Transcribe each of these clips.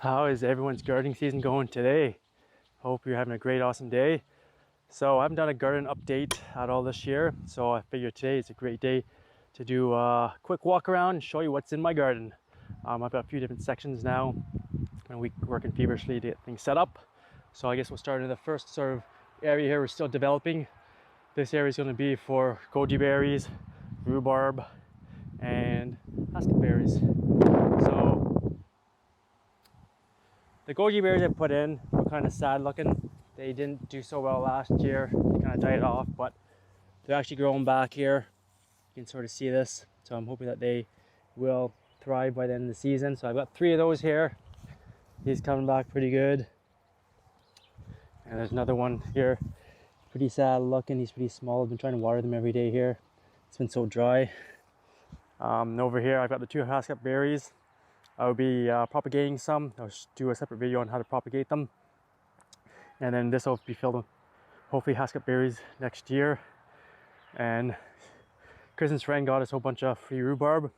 How is everyone's gardening season going today? Hope you're having a great, awesome day. So I haven't done a garden update at all this year, so I figured today is a great day to do a quick walk around and show you what's in my garden. I've got a few different sections now, and we're working feverishly to get things set up. So I guess we'll start in the first sort of area here we're still developing. This area is going to be for goji berries, rhubarb, and hasket berries. So the goji berries I put in were kind of sad looking. They didn't do so well last year. They kind of died off, but they're actually growing back here. You can sort of see this. So I'm hoping that they will thrive by the end of the season. So I've got 3 of those here. He's coming back pretty good. And there's another one here. Pretty sad looking. He's pretty small. I've been trying to water them every day here. It's been so dry. Over here I've got the 2 hasket berries. I'll be propagating some. I'll do a separate video on how to propagate them. And then this will be filled with hopefully hasket berries next year. And Kristen's friend got us a whole bunch of free rhubarb.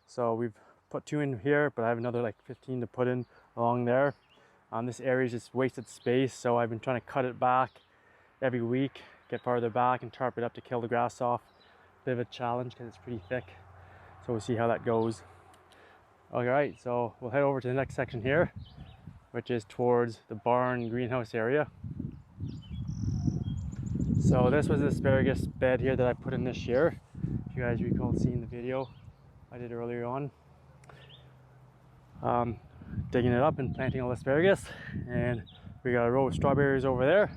So we've put 2 in here, but I have another like 15 to put in along there. This area is just wasted space, so I've been trying to cut it back every week, get farther back and tarp it up to kill the grass off. Bit of a challenge because it's pretty thick. So we'll see how that goes. Alright, so we'll head over to the next section here, which is towards the barn greenhouse area. So this was the asparagus bed here that I put in this year. If you guys recall seeing the video I did earlier on. Digging it up and planting all the asparagus. And we got a row of strawberries over there.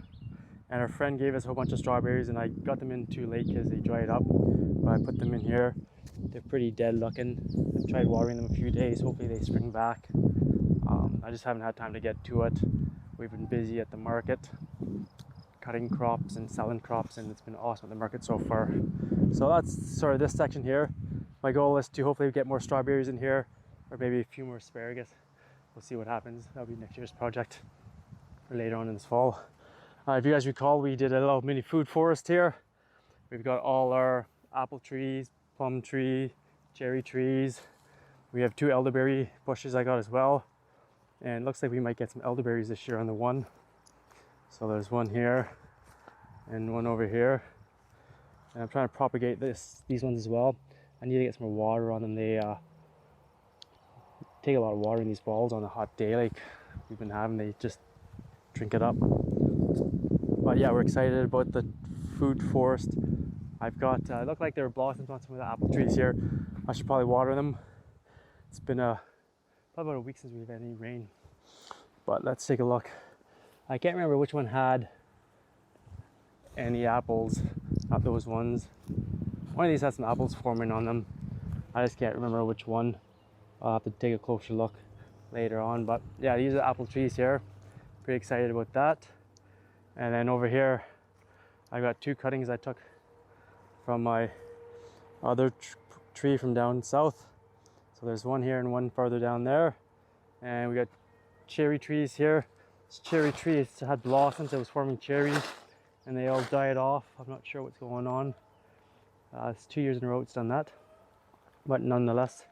And our friend gave us a whole bunch of strawberries, and I got them in too late because they dried up. But I put them in here. They're pretty dead looking. I've tried watering them a few days. Hopefully they spring back. I just haven't had time to get to it. We've been busy at the market, cutting crops and selling crops, and it's been awesome at the market so far. So that's sort of this section here. My goal is to hopefully get more strawberries in here, or maybe a few more asparagus. We'll see what happens. That'll be next year's project, or later on in this fall. If you guys recall, we did a little mini food forest here. We've got all our apple trees, plum tree, cherry trees. We have 2 elderberry bushes I got as well. And it looks like we might get some elderberries this year on the one. So there's one here and one over here. And I'm trying to propagate these ones as well. I need to get some more water on them. They take a lot of water in these balls on a hot day like we've been having. They just drink it up. But yeah, we're excited about the food forest. I've got, look like there are blossoms on some of the apple trees here. I should probably water them. It's been probably about a week since we've had any rain. But let's take a look. I can't remember which one had any apples, not those ones. One of these has some apples forming on them. I just can't remember which one. I'll have to take a closer look later on. But yeah, these are apple trees here. Pretty excited about that. And then over here, I got 2 cuttings I took from my other tree from down south. So there's one here and one farther down there. And we got cherry trees here. This cherry tree, it had blossoms, it was forming cherries, and they all died off. I'm not sure what's going on. It's 2 years in a row it's done that. But nonetheless,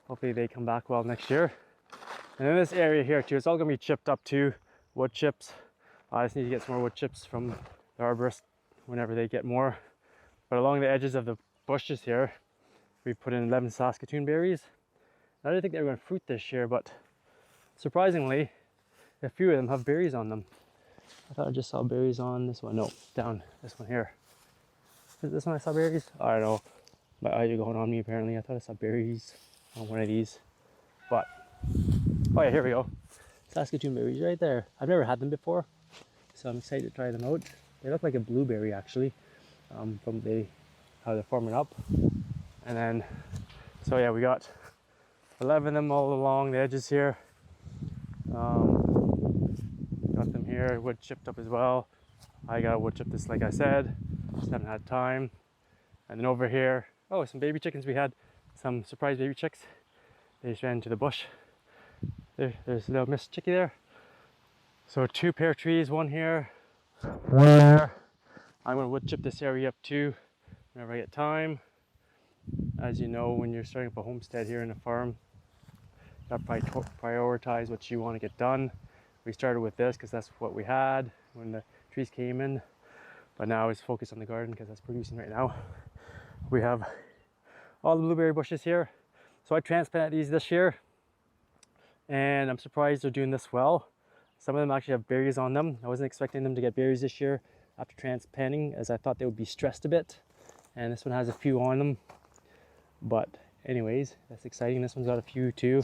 hopefully they come back well next year. And in this area here too, it's all gonna be chipped up too, wood chips. I just need to get some more wood chips from the arborist whenever they get more. But along the edges of the bushes here, we put in 11 Saskatoon berries. I didn't think they were going to fruit this year, but surprisingly, a few of them have berries on them. I thought I just saw berries on this one. No, down this one here. Is this one I saw berries? I don't know. My eyes are going on me apparently. I thought I saw berries on one of these. But, oh yeah, here we go. Saskatoon berries right there. I've never had them before, so I'm excited to try them out. They look like a blueberry actually, from how they're forming up. And then, so yeah, we got 11 of them all along the edges here. Got them here, wood chipped up as well. I got wood chipped this, like I said, just haven't had time. And then over here, oh, some baby chickens. We had some surprise baby chicks. They just ran into the bush. There's a little Miss Chickie there. So 2 pear trees, one here, one there. I'm gonna wood chip this area up too whenever I get time. As you know, when you're starting up a homestead here in a farm, Got to prioritize what you want to get done. We started with this because that's what we had when the trees came in, but now it's focused on the garden because that's producing right now. We have all the blueberry bushes here. So I transplanted these this year, and I'm surprised they're doing this well. Some of them actually have berries on them. I wasn't expecting them to get berries this year after transplanting, as I thought they would be stressed a bit. And this one has a few on them. But anyways, that's exciting. This one's got a few too.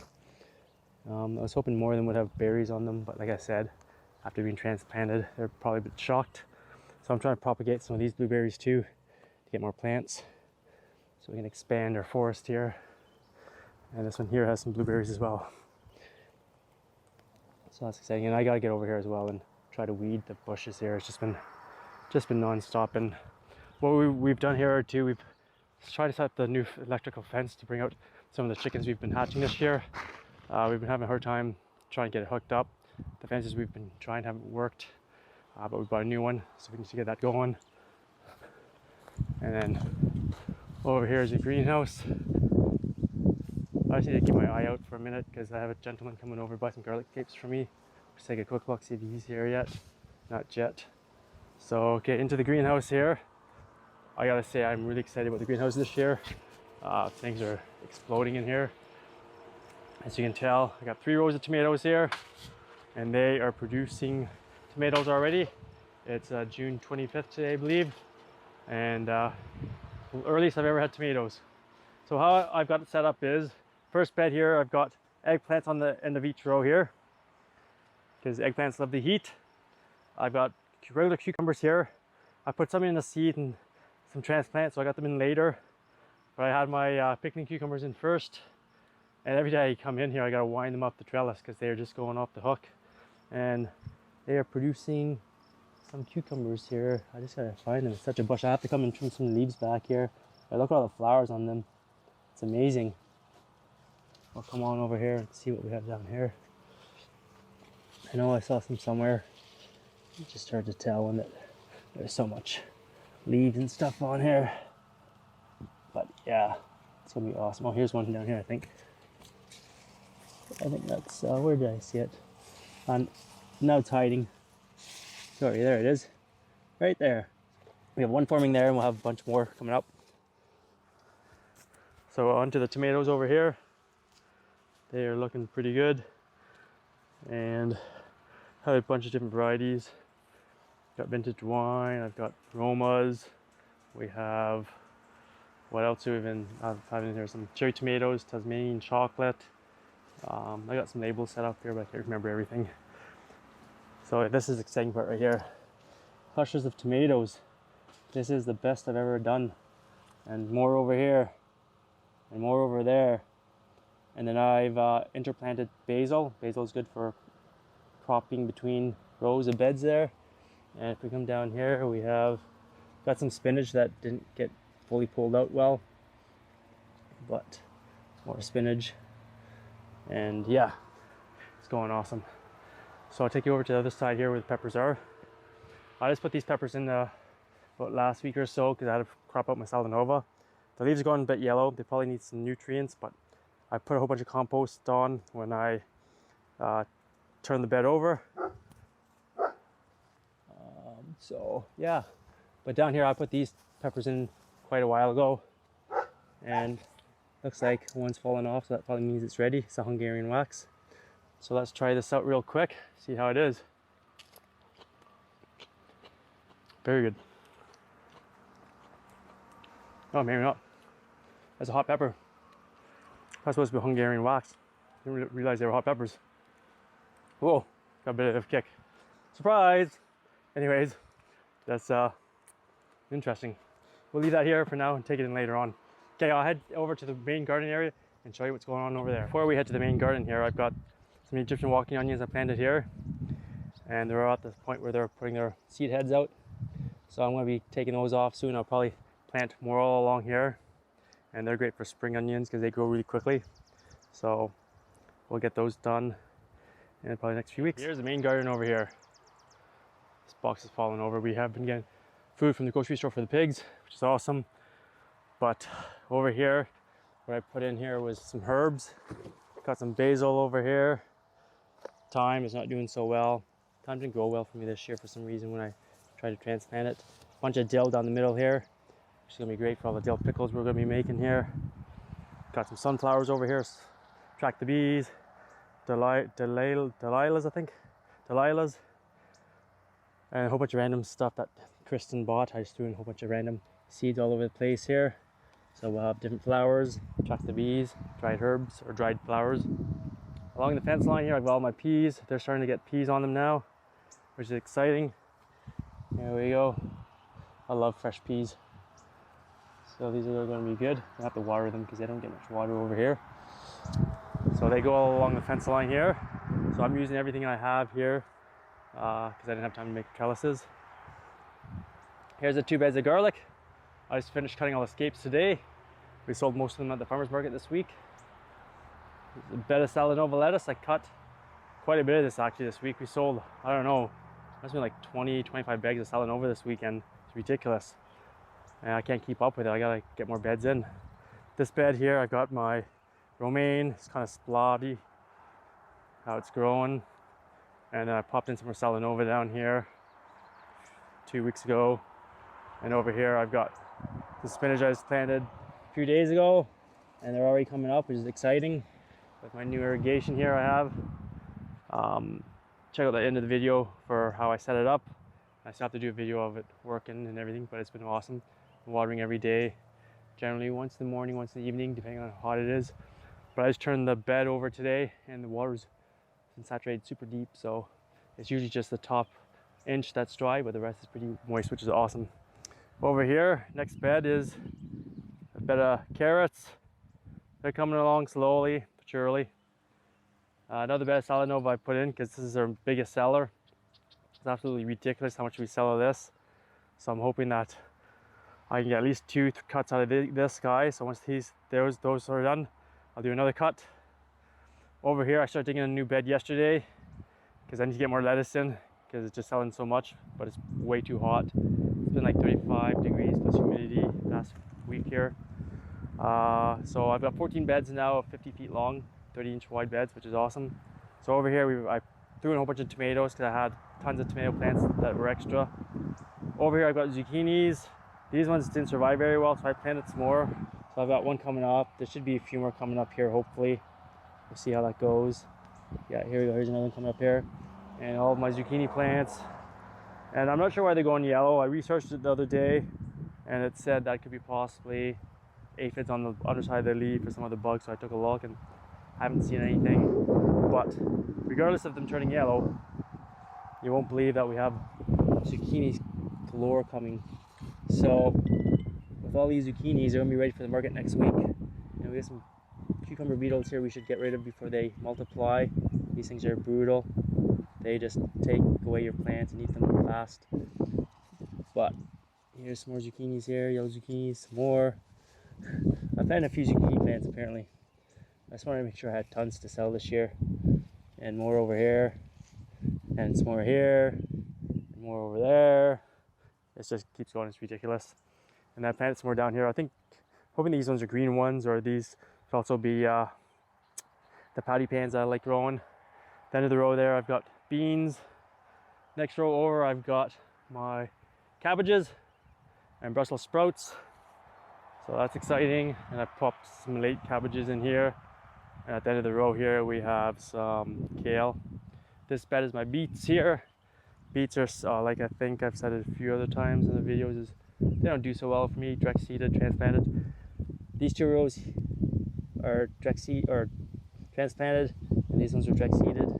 I was hoping more of them would have berries on them, but like I said, after being transplanted, they're probably a bit shocked. So I'm trying to propagate some of these blueberries too to get more plants, so we can expand our forest here. And this one here has some blueberries as well. So that's exciting. And I gotta get over here as well and try to weed the bushes here. It's just been non-stop. And what we've done here too, we've tried to set up the new electrical fence to bring out some of the chickens we've been hatching this year. We've been having a hard time trying to get it hooked up. The fences we've been trying haven't worked, but we bought a new one, so we need to get that going. And then over here is a greenhouse. I just need to keep my eye out for a minute because I have a gentleman coming over to buy some garlic capes for me. Just take a quick look, see if he's here yet. Not yet. So, okay, into the greenhouse here. I gotta say, I'm really excited about the greenhouse this year. Things are exploding in here. As you can tell, I got 3 rows of tomatoes here, and they are producing tomatoes already. It's June 25th today, I believe, and the earliest I've ever had tomatoes. So how I've got it set up is, first bed here, I've got eggplants on the end of each row here, because eggplants love the heat. I've got regular cucumbers here. I put some in the seed and some transplants, so I got them in later. But I had my picnic cucumbers in first. And every day I come in here, I gotta wind them up the trellis because they're just going off the hook. And they are producing some cucumbers here. I just gotta find them. It's such a bush. I have to come and trim some leaves back here. But look at all the flowers on them. It's amazing. I'll come on over here and see what we have down here. I know I saw some somewhere. It's just hard to tell when there's so much leaves and stuff on here. But yeah, it's gonna be awesome. Oh, here's one down here, I think. I think that's, where did I see it? Now it's hiding. Sorry, there it is. Right there. We have one forming there, and we'll have a bunch more coming up. So on to the tomatoes over here. They are looking pretty good. And I have a bunch of different varieties. Got vintage wine, I've got Romas. We have, what else do we have in here? Some cherry tomatoes, Tasmanian chocolate. I got some labels set up here, but I can't remember everything. So this is the exciting part right here. Clusters of tomatoes. This is the best I've ever done. And more over here. And more over there. And then I've interplanted basil. Basil is good for cropping between rows of beds there. And if we come down here, we have got some spinach that didn't get fully pulled out well. But more spinach. And yeah, it's going awesome. So I'll take you over to the other side here where the peppers are. I just put these peppers in about last week or so because I had to crop out my Salanova. The leaves are going a bit yellow. They probably need some nutrients, but I put a whole bunch of compost on when I turned the bed over. So yeah, but down here I put these peppers in quite a while ago, and looks like one's fallen off, so that probably means it's ready. It's a Hungarian wax. So let's try this out real quick, see how it is. Very good. Oh, maybe not. That's a hot pepper. That's supposed to be Hungarian wax. Didn't realize they were hot peppers. Whoa, got a bit of a kick. Surprise! Anyways, that's interesting. We'll leave that here for now and take it in later on. Okay, I'll head over to the main garden area and show you what's going on over there. Before we head to the main garden here, I've got some Egyptian walking onions I planted here, and they're at the point where they're putting their seed heads out. So I'm going to be taking those off soon. I'll probably plant more all along here, and they're great for spring onions because they grow really quickly. So we'll get those done in probably the next few weeks. Here's the main garden over here. This box is falling over. We have been getting food from the grocery store for the pigs, which is awesome. But over here, what I put in here was some herbs, a Got some basil over here. Thyme is not doing so well. Thyme didn't grow well for me this year for some reason when I tried to transplant it. Bunch of dill down the middle here, which is gonna be great for all the dill pickles we're gonna be making here. Got some sunflowers over here. Attract the bees. Delilahs, I think. Delilahs. And a whole bunch of random stuff that Kristen bought. I just threw in a whole bunch of random seeds all over the place here. So we'll have different flowers, attract the bees, dried herbs or dried flowers. Along the fence line here, I've got all my peas. They're starting to get peas on them now, which is exciting. There we go. I love fresh peas. So these are going to be good. I have to water them because they don't get much water over here. So they go all along the fence line here. So I'm using everything I have here because I didn't have time to make trellises. Here's the 2 beds of garlic. I just finished cutting all the scapes today. We sold most of them at the farmer's market this week. A bed of Salanova lettuce. I cut quite a bit of this actually this week. We sold, I don't know, must be like 20-25 bags of Salanova this weekend. It's ridiculous. And I can't keep up with it. I gotta get more beds in. This bed here, I've got my romaine. It's kind of splotty how it's growing. And then I popped in some more Salanova down here 2 weeks ago. And over here I've got the spinach I just planted a few days ago, and they're already coming up, which is exciting. With my new irrigation here I have. Check out the end of the video for how I set it up. I still have to do a video of it working and everything, but it's been awesome. I'm watering every day, generally once in the morning, once in the evening, depending on how hot it is. But I just turned the bed over today and the water's been saturated super deep, so it's usually just the top inch that's dry, but the rest is pretty moist, which is awesome. Over here, next bed is a bed of carrots. They're coming along slowly but surely. Another bed of Salanova I put in because this is our biggest seller. It's absolutely ridiculous how much we sell of this. So I'm hoping that I can get at least 2 cuts out of this guy. So once those are done, I'll do another cut. Over here, I started digging a new bed yesterday because I need to get more lettuce in because it's just selling so much, but it's way too hot. It's been like 35 degrees plus humidity last week here. So I've got 14 beds now, 50 feet long, 30-inch wide beds, which is awesome. So over here, I threw in a whole bunch of tomatoes because I had tons of tomato plants that were extra. Over here, I've got zucchinis. These ones didn't survive very well, so I planted some more. So I've got one coming up. There should be a few more coming up here, hopefully. We'll see how that goes. Yeah, here we go. Here's another one coming up here. And all of my zucchini plants. And I'm not sure why they're going yellow. I researched it the other day, and it said that could be possibly aphids on the underside of the leaf or some other bugs. So I took a look and I haven't seen anything. But regardless of them turning yellow, you won't believe that we have zucchini galore coming. So with all these zucchinis, they're gonna be ready for the market next week. And we got some cucumber beetles here we should get rid of before they multiply. These things are brutal. They just take away your plants and eat them fast. But here's some more zucchinis here, yellow zucchinis, some more. I planted a few zucchini plants apparently. I just wanted to make sure I had tons to sell this year. And more over here, and some more here, and more over there. It just keeps going, it's ridiculous. And I planted some more down here. I think, hoping these ones are green ones, or these could also be the patty pans that I like growing. The end of the row there, I've got beans. Next row over, I've got my cabbages and Brussels sprouts. So that's exciting. And I popped some late cabbages in here. And at the end of the row here, we have some kale. This bed is my beets here. Beets are, like I think I've said it a few other times in the videos, is they don't do so well for me, direct seeded, transplanted. These 2 rows are direct seed or transplanted, and these ones are direct seeded.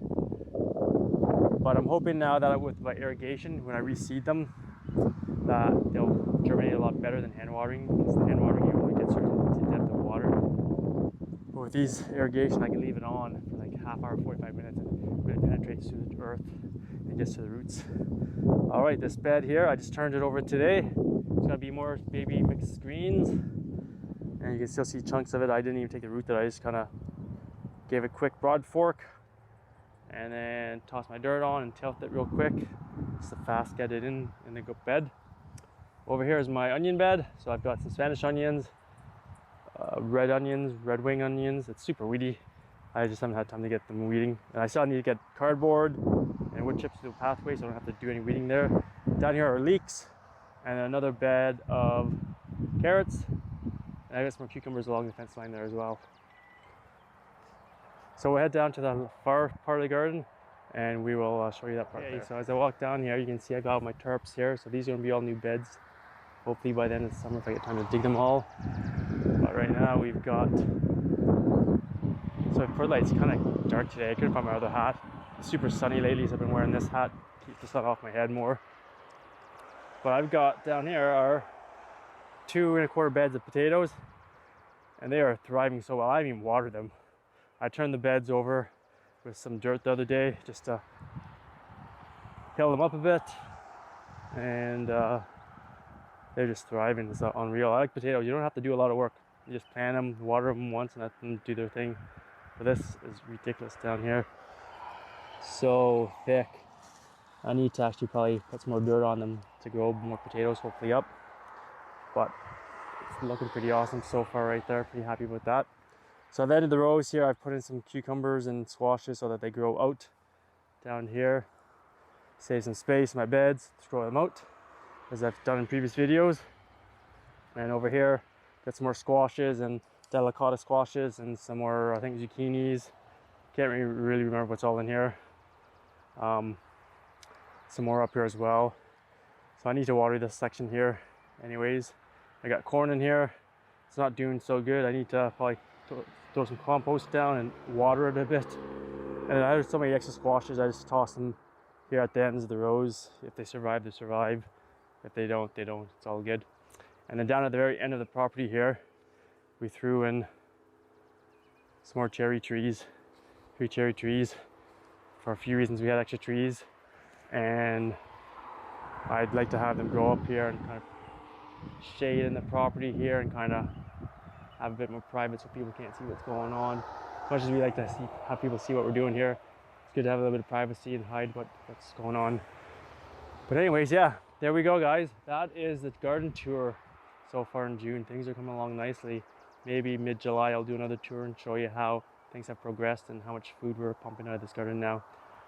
But I'm hoping now that with my irrigation, when I reseed them, that they'll germinate a lot better than hand watering, because the hand watering you only get certain depth of water. But with these irrigation, I can leave it on for like half hour, 45 minutes, and when it penetrates through the earth and gets to the roots. All right, this bed here, I just turned it over today. It's gonna be more baby mixed greens, and you can still see chunks of it. I didn't even take the root that I just kind of gave a quick broad fork and then tossed my dirt on and tilted it real quick just to fast get it in the bed. Over here is my onion bed. So I've got some Spanish onions, red onions, red wing onions. It's super weedy. I just haven't had time to get them weeding. And I still need to get cardboard and wood chips to the pathway so I don't have to do any weeding there. Down here are leeks and another bed of carrots. And I got some more cucumbers along the fence line there as well. So we'll head down to the far part of the garden and we will show you that part. Okay, so as I walk down here, you can see I got my tarps here. So these are gonna be all new beds. Hopefully by the end of the summer if I get time to dig them all. But right now we've got, so for light, it's kind of dark today. I couldn't find my other hat. It's super sunny lately, so I've been wearing this hat to keep the sun off my head more. But I've got down here are 2 1/4 beds of potatoes and they are thriving so well. I haven't even watered them. I turned the beds over with some dirt the other day just to hill them up a bit, and they're just thriving. It's unreal. I like potatoes. You don't have to do a lot of work. You just plant them, water them once, and let them do their thing. But this is ridiculous down here. So thick. I need to actually probably put some more dirt on them to grow more potatoes, hopefully up. But it's looking pretty awesome so far right there. Pretty happy with that. So I've added the rows here. I've put in some cucumbers and squashes so that they grow out down here. Save some space in my beds to grow them out, as I've done in previous videos. And over here, got some more squashes and delicata squashes and some more, I think, zucchinis. Can't really remember what's all in here. Some more up here as well. So I need to water this section here anyways. I got corn in here. It's not doing so good. I need to probably throw some compost down and water it a bit. And I have so many extra squashes, I just toss them here at the ends of the rows. If they survive, they survive. If they don't, they don't. It's all good. And then down at the very end of the property here, we threw in some more cherry trees. 3 cherry trees. For a few reasons, we had extra trees. And I'd like to have them grow up here and kind of shade in the property here and kind of have a bit more private so people can't see what's going on. As much as we like to have people see what we're doing here, it's good to have a little bit of privacy and hide what's going on. But anyways, yeah, there we go, guys. That is the garden tour so far in June. Things are coming along nicely. Maybe mid-July I'll do another tour and show you how things have progressed and how much food we're pumping out of this garden now.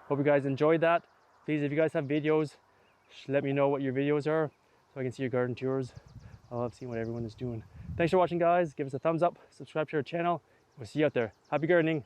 Hope you guys enjoyed that. Please, if you guys have videos, let me know what your videos are so I can see your garden tours. I love seeing what everyone is doing. Thanks for watching, guys. Give us a thumbs up, subscribe to our channel. We'll see you out there. Happy gardening.